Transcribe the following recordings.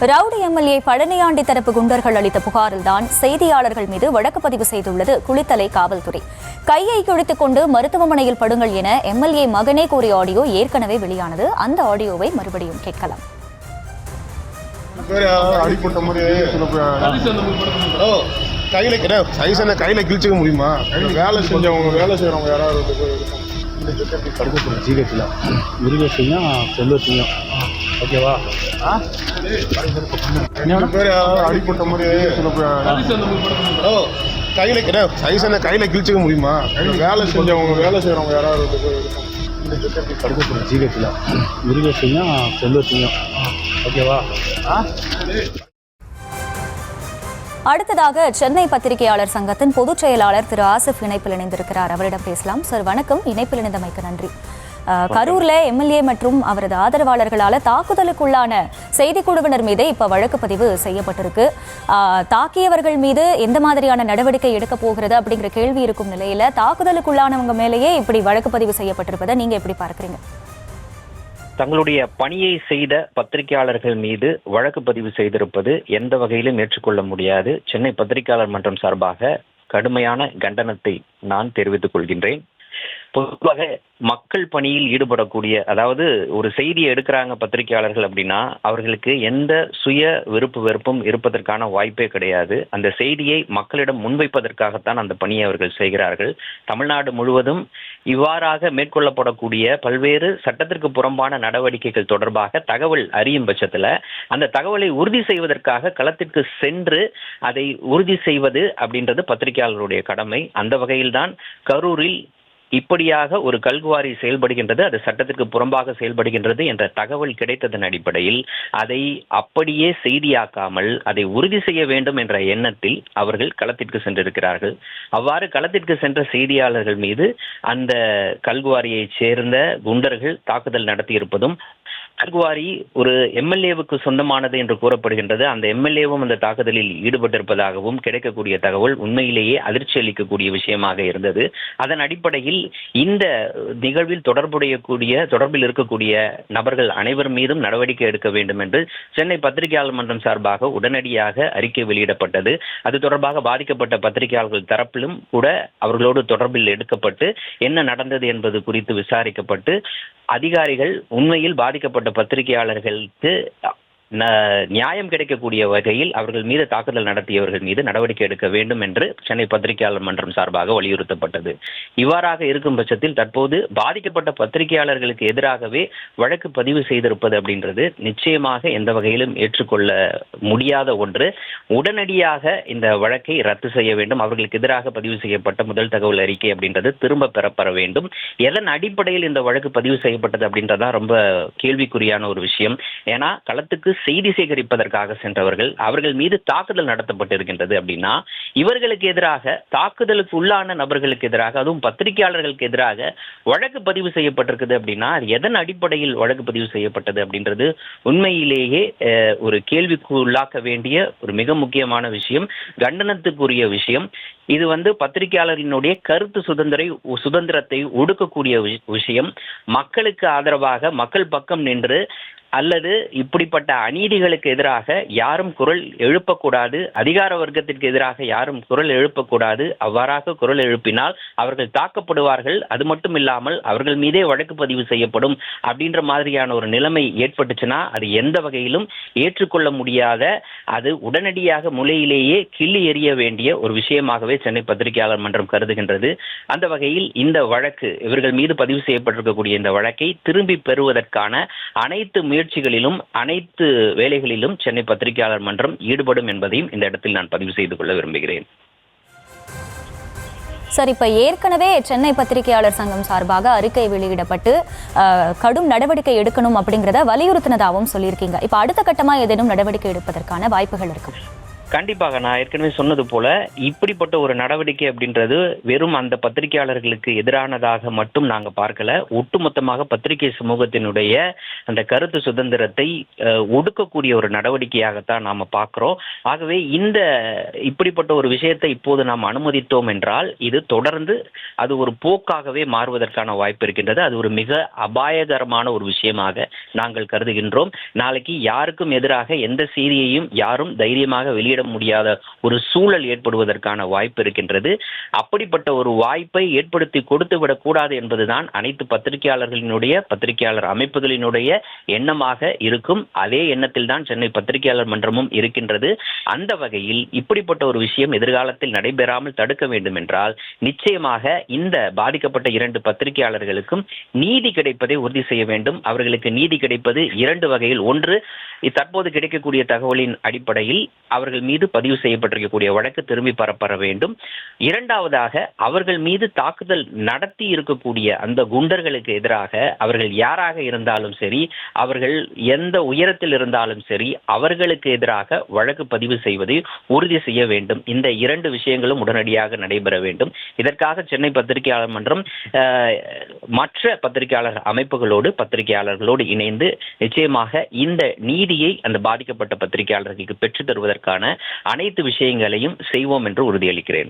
Rowdy MLA Palaniandi தரப்பு குண்டர்கள் அளித்த புகாரில்தான் செய்தியாளர்கள் மீது வழக்கு பதிவு செய்துள்ளது குளித்தலை காவல்துறை. கையை கிழித்துக் கொண்டு மருத்துவமனையில் படுங்கள் என எம்எல்ஏ மகனே கூறிய ஆடியோ ஏற்கனவே வெளியானது. அந்த ஆடியோவை மறுபடியும் கேட்கலாம். கையில கிழிச்சிக்க முடியுமா? வேலை செஞ்சவங்க, வேலை செய்யறவங்க யாராவது ஜிஹெச்சில் மிருகத்தையும் செல்வத்தையும் ஓகேவா அடிப்பட்ட மாதிரி கையில கிழிச்சிக்க முடியுமா? வேலை செஞ்சவங்க, வேலை செய்யறவங்க யாராவது ஜிஹெச்சில் மிருகத்தையும் செல்வத்தையும் ஓகேவா. அடுத்ததாக சென்னை பத்திரிகையாளர் சங்கத்தின் பொதுச் செயலாளர் திரு ஆசிப் இணைப்பில் இணைந்திருக்கிறார். அவரிடம் பேசலாம். சார் வணக்கம், இணைப்பில் இணைந்தமைக்கு நன்றி. கரூர்ல எம்எல்ஏ மற்றும் அவரது ஆதரவாளர்களால தாக்குதலுக்குள்ளான செய்திக்குழுவினர் மீது இப்ப வழக்கு பதிவு செய்யப்பட்டிருக்கு. தாக்கியவர்கள் மீது எந்த மாதிரியான நடவடிக்கை எடுக்க போகிறது அப்படிங்கிற கேள்வி இருக்கும் நிலையில தாக்குதலுக்குள்ளானவங்க மேலேயே இப்படி வழக்கு பதிவு செய்யப்பட்டிருப்பதை நீங்க எப்படி பார்க்கறீங்க? தங்களுடைய பணியை செய்த பத்திரிகையாளர்கள் மீது வழக்கு பதிவு செய்திருப்பது எந்த வகையிலும் ஏற்றுக்கொள்ள முடியாது. சென்னை பத்திரிகையாளர் மன்றம் சார்பாக கடுமையான கண்டனத்தை நான் தெரிவித்துக் கொள்கின்றேன். பொதுவாக மக்கள் பணியில் ஈடுபடக்கூடிய, அதாவது ஒரு செய்தியை எடுக்கிறாங்க பத்திரிகையாளர்கள் அப்படின்னா அவர்களுக்கு எந்த சுய விருப்பு வெறுப்பும் இருப்பதற்கான வாய்ப்பே கிடையாது. அந்த செய்தியை மக்களிடம் முன்வைப்பதற்காகத்தான் அந்த பணியை அவர்கள் செய்கிறார்கள். தமிழ்நாடு முழுவதும் இவ்வாறாக மேற்கொள்ளப்படக்கூடிய பல்வேறு சட்டத்திற்கு புறம்பான நடவடிக்கைகள் தொடர்பாக தகவல் அறியும் பட்சத்தில் அந்த தகவலை உறுதி செய்வதற்காக களத்திற்கு சென்று அதை உறுதி செய்வது அப்படின்றது பத்திரிகையாளர்களுடைய கடமை. அந்த வகையில்தான் கரூரில் இப்படியாக ஒரு கல்குவாரி செயல்படுகின்றது, அது சட்டத்திற்கு புறம்பாக செயல்படுகின்றது என்ற தகவல் கிடைத்ததன் அடிப்படையில் அதை அப்படியே செய்தியாக்காமல் அதை உறுதி செய்ய வேண்டும் என்ற எண்ணத்தில் அவர்கள் களத்திற்கு சென்றிருக்கிறார்கள். அவ்வாறு களத்திற்கு சென்ற செய்தியாளர்கள் மீது அந்த கல்குவாரியை சேர்ந்த குண்டர்கள் தாக்குதல் நடத்தியிருப்பதும், கல்குவாரி ஒரு எம்எல்ஏவுக்கு சொந்தமானது என்று கூறப்படுகின்றது. அந்த எம்எல்ஏவும் அந்த தாக்குதலில் ஈடுபட்டிருப்பதாகவும் கிடைக்கக்கூடிய தகவல் உண்மையிலேயே அதிர்ச்சி அளிக்கக்கூடிய விஷயமாக இருந்தது. அதன் அடிப்படையில் இந்த நிகழ்வில் தொடர்பில் இருக்கக்கூடிய நபர்கள் அனைவர் மீதும் நடவடிக்கை எடுக்க வேண்டும் என்று சென்னை பத்திரிகையாளர் மன்றம் சார்பாக உடனடியாக அறிக்கை வெளியிடப்பட்டது. அது தொடர்பாக பாதிக்கப்பட்ட பத்திரிகையாளர்கள் தரப்பிலும் கூட அவர்களோடு தொடர்பில் எடுக்கப்பட்டு என்ன நடந்தது என்பது குறித்து விசாரிக்கப்பட்டு அதிகாரிகள் உண்மையில் பாதிக்கப்பட்ட பத்திரிகையாளர்களுக்கு நியாயம் கிடைக்கக்கூடிய வகையில் அவர்கள் மீது தாக்குதல் நடத்தியவர்கள் மீது நடவடிக்கை எடுக்க வேண்டும் என்று சென்னை பத்திரிகையாளர் மன்றம் சார்பாக வலியுறுத்தப்பட்டது. இவ்வாறாக இருக்கும் பட்சத்தில் தற்போது பாதிக்கப்பட்ட பத்திரிகையாளர்களுக்கு எதிராகவே வழக்கு பதிவு செய்திருப்பது அப்படின்றது நிச்சயமாக எந்த வகையிலும் ஏற்றுக்கொள்ள முடியாத ஒன்று. உடனடியாக இந்த வழக்கை ரத்து செய்ய வேண்டும். அவர்களுக்கு எதிராக பதிவு செய்யப்பட்ட முதல் தகவல் அறிக்கை அப்படின்றது திரும்ப பெறப்பட வேண்டும். எதன் அடிப்படையில் இந்த வழக்கு பதிவு செய்யப்பட்டது அப்படின்றதான் ரொம்ப கேள்விக்குறியான ஒரு விஷயம். ஏன்னா களத்துக்கு செய்தி சேகரிப்பதற்காக சென்றவர்கள், அவர்கள் மீது தாக்குதல் நடத்தப்பட்டிருக்கின்றது அப்படின்னா இவர்களுக்கு எதிராக, தாக்குதலுக்கு உள்ளான நபர்களுக்கு எதிராக, அதுவும் பத்திரிகையாளர்களுக்கு எதிராக வழக்கு பதிவு செய்யப்பட்டிருக்குது அப்படின்னா அது எதன் அடிப்படையில் வழக்கு பதிவு செய்யப்பட்டது அப்படின்றது உண்மையிலேயே ஒரு கேள்விக்கு உள்ளாக்க வேண்டிய ஒரு மிக முக்கியமான விஷயம், கண்டனத்துக்குரிய விஷயம். இது பத்திரிகையாளர்களினுடைய கருத்து சுதந்திரத்தை ஒடுக்கக்கூடிய விஷயம். மக்களுக்கு ஆதரவாக மக்கள் பக்கம் நின்று அல்லது இப்படிப்பட்ட அநீதிகளுக்கு எதிராக யாரும் குரல் எழுப்பக்கூடாது, அதிகார வர்க்கத்திற்கு எதிராக யாரும் குரல் எழுப்பக்கூடாது. அவ்வாறாக குரல் எழுப்பினால் அவர்கள் தாக்கப்படுவார்கள். அது மட்டும் இல்லாமல் அவர்கள் மீதே வழக்கு பதிவு செய்யப்படும் அப்படின்ற மாதிரியான ஒரு நிலைமை ஏற்பட்டுச்சுன்னா அது எந்த வகையிலும் ஏற்றுக்கொள்ள முடியாத, அது உடனடியாக முளையிலேயே கிள்ளி எறிய வேண்டிய ஒரு விஷயமாகவே சென்னை பத்திரிகையாளர் மன்றம் கருதுகின்றது. அந்த வகையில் இந்த வழக்கு, இவர்கள் மீது பதிவு செய்யப்பட்டிருக்கக்கூடிய இந்த வழக்கை திரும்பி பெறுவதற்கான அனைத்து முயற்சிகளிலும் அனைத்து வேலைகளிலும் சென்னை பத்திரிகையாளர் மன்றம் ஈடுபடும் என்பதையும் இந்த இடத்தில் நான் பதிவு செய்து கொள்ள விரும்புகிறேன். சார், இப்ப ஏற்கனவே சென்னை பத்திரிகையாளர் சங்கம் சார்பாக அறிக்கை வெளியிடப்பட்டு கடும் நடவடிக்கை எடுக்கணும் அப்படிங்கிறத வலியுறுத்தினதாகவும் சொல்லியிருக்கீங்க. இப்ப அடுத்த கட்டமா ஏதேனும் நடவடிக்கை எடுப்பதற்கான வாய்ப்புகள் இருக்கும்? கண்டிப்பாக நான் ஏற்கனவே சொன்னது போல இப்படிப்பட்ட ஒரு நடவடிக்கை அப்படின்றது வெறும் அந்த பத்திரிகையாளர்களுக்கு எதிரானதாக மட்டும் நாங்க பார்க்கல. ஒட்டுமொத்தமாக பத்திரிகை சமூகத்தினுடைய அந்த கருத்து சுதந்திரத்தை ஒடுக்கக்கூடிய ஒரு நடவடிக்கையாகத்தான் நாம பார்க்கிறோம். ஆகவே இப்படிப்பட்ட ஒரு விஷயத்தை இப்போது நாம் அனுமதித்தோம் என்றால் இது தொடர்ந்து அது ஒரு போக்காகவே மாறுவதற்கான வாய்ப்பு இருக்கின்றது. அது ஒரு மிக அபாயகரமான ஒரு விஷயமாக நாங்கள் கருதுகின்றோம். நாளைக்கு யாருக்கும் எதிராக எந்த செய்தியையும் யாரும் தைரியமாக வெளியிட முடியாத ஒரு சூழல் ஏற்படுவதற்கான வாய்ப்பு இருக்கின்றது. அப்படிப்பட்ட ஒரு வாய்ப்பை ஏற்படுத்தி கொடுத்து விடக்கூடாது என்பதுதான் அனைத்து பத்திரிகையாளர் அமைப்புகளினுடைய எண்ணமாக இருக்கும். அதே எண்ணத்தில் தான் சென்னை பத்திரிகையாளர் மன்றமும் இருக்கின்றது. அந்த வகையில் இப்படிப்பட்ட ஒரு விஷயம் எதிர்காலத்தில் நடைபெறாமல் தடுக்க வேண்டும் என்றால் நிச்சயமாக இந்த பாதிக்கப்பட்ட 2 பத்திரிகையாளர்களுக்கும் நீதி கிடைப்பதை உறுதி செய்ய வேண்டும். அவர்களுக்கு நீதி கிடைப்பது 2 வகையில். ஒன்று, தற்போது கிடைக்கக்கூடிய தகவலின் அடிப்படையில் அவர்கள் மீது பதிவு செய்யப்பட்டிருக்கக்கூடிய வழக்கு திரும்பி பெறப்பட வேண்டும். இரண்டாவதாக, அவர்கள் மீது தாக்குதல் நடத்தி இருக்கக்கூடிய அந்த குண்டர்களுக்கு எதிராக அவர்கள் யாராக இருந்தாலும் சரி, அவர்கள் எந்த உயரத்தில் இருந்தாலும் சரி, அவர்களுக்கு எதிராக வழக்கு பதிவு செய்வதை உறுதி செய்ய வேண்டும். இந்த 2 விஷயங்களும் உடனடியாக நடைபெற வேண்டும். இதற்காக சென்னை பத்திரிகையாளர் மன்றம் மற்ற பத்திரிகையாளர் பத்திரிகையாளர்களோடு இணைந்து நிச்சயமாக இந்த நீதியை அந்த பாதிக்கப்பட்ட பத்திரிகையாளர்களுக்கு பெற்றுத் தருவதற்கான அனைத்து விஷயங்களையும் செய்வோம் என்று உறுதியளிக்கிறேன்.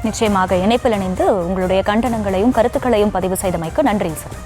நிச்சயமாக இணைப்பில் இணைந்து உங்களுடைய கண்டனங்களையும் கருத்துக்களையும் பதிவு செய்தமைக்கு நன்றி சார்.